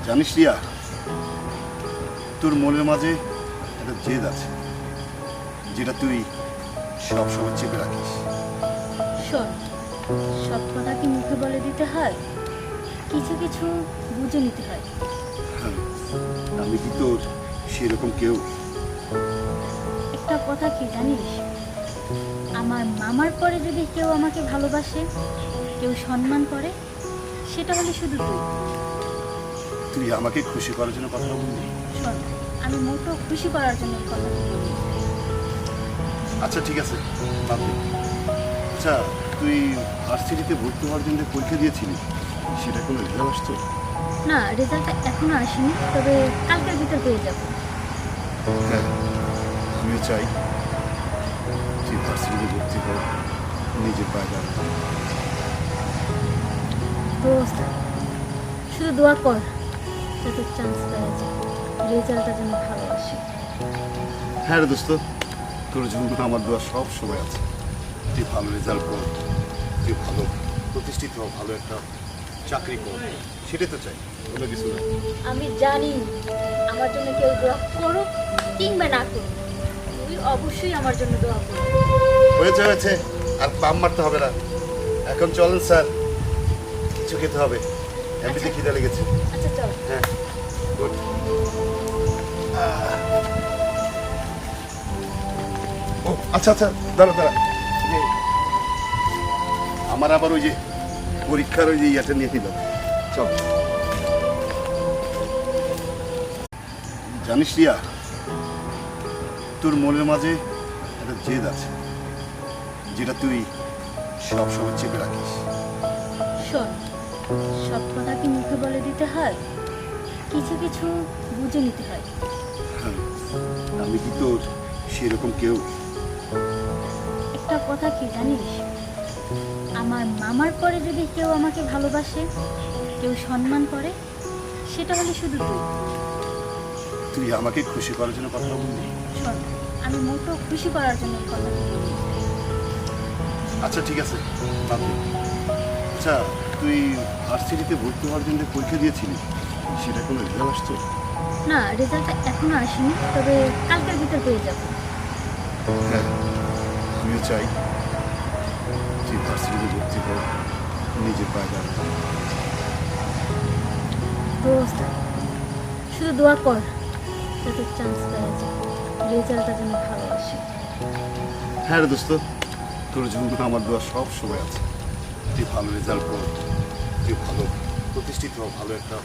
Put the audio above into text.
জানিস রিয়া, তোর মনের মাঝে একটা জেদ আছে যেটা তুই সবসময় চেপে রাখিস। শোন, সব কথা কি মুখে বলে দিতে হয়? কিছু কিছু বুঝে নিতে হয়। হ্যাঁ, আমি কি তোর সেরকম কেউ? একটা কথা কি জানিস, আমার মামার পরে যদি কেউ আমাকে ভালোবাসে, কেউ সম্মান করে, সেটা হলে শুধু তুই। তুই আমাকে খুশি করার জন্য কথা বললি। শোন, আমি মোটো খুশি করার জন্য এই কথা বলি। আচ্ছা ঠিক আছে, বাদ দে। আচ্ছা, তুই ভার্সিটিতে ভর্তি হওয়ার জন্য যে পরীক্ষা দিয়েছিলি, সেটা কোনো রেজাল্ট আসতো? না, রেজাল্টটা এখনো আসেনি, তবে কালকের ভিতর পেয়ে যাব। হ্যাঁ, আমিও চাই তুই ভার্সিটিতে ভর্তি হও, নিজের পায়ে দাঁড়া। দোস্ত, শুধু দোয়া কর যাতে চান্স পাওয়া যায়, রেজাল্টটা যেন ভালো আসে। হ্যাঁ রে দোস্ত, তোর জন্য আমার দোয়া সব সময় আছে। তুই ভালো রেজাল্ট কর, তুই ভালো প্রতিষ্ঠিত হও, ভালো একটা চাকরি কর, সেটাই তো চাই, কোনো কিছু না। আমি জানি আমার জন্য কেউ দোয়া করুক কিংবা না করুক, তুই অবশ্যই আমার জন্য দোয়া করবি। হয়েছে হয়েছে, আর পাম মারতে হবে না। এখন চলেন স্যার, কিছু খেতে হবে, এমনিতে খিদে লেগেছে। আচ্ছা চল। হ্যাঁ, গুড। ও আচ্ছা আচ্ছা, দাঁড়া দাঁড়া। যে, আমার আবার ওই যে পরীক্ষার ওই যে ইয়াটা নিয়ে নিল। চল। জানিস রিয়া, তোর মনের মাঝে একটা জেদ আছে যেটা তুই সবসময় চেপে রাখিস। শোন, সব কথা কি মুখে বলে দিতে হয়? কিছু কিছু বুঝে নিতে হয়। হ্যাঁ, আমি কি তোর সেরকম কেউ? একটা কথা কি জানিস, আমার মামার পরে যদি কেউ আমাকে ভালোবাসে, কেউ সম্মান করে, সেটা হলে শুধু তুই। তুই আমাকে খুশি করার জন্য কথা বললি। শোন, আমি মোটো খুশি করার জন্য এই কথা বলি। আচ্ছা ঠিক আছে, বাদ দে। আচ্ছা, তুই ভার্সিটিতে ভর্তি হওয়ার জন্য যে পরীক্ষা দিয়েছিলি, সেটা কোনো রেজাল্ট আসতো? না, রেজাল্টটা এখনো আসেনি, তবে কালকের ভিতর পেয়ে যাব। হ্যাঁ, আমিও চাই তুই ভার্সিটিতে ভর্তি হও, নিজের পায়ে দাঁড়া। দোস্ত, শুধু দোয়া কর যাতে চান্স পাওয়া যায়, রেজাল্টটা যেন ভালো আসে। হ্যাঁ রে দোস্ত, তোর জন্য আমার দোয়া সব সময় আছে। তুই ভালো রেজাল্ট কর, তুই ভালো প্রতিষ্ঠিত হও, ভালো একটা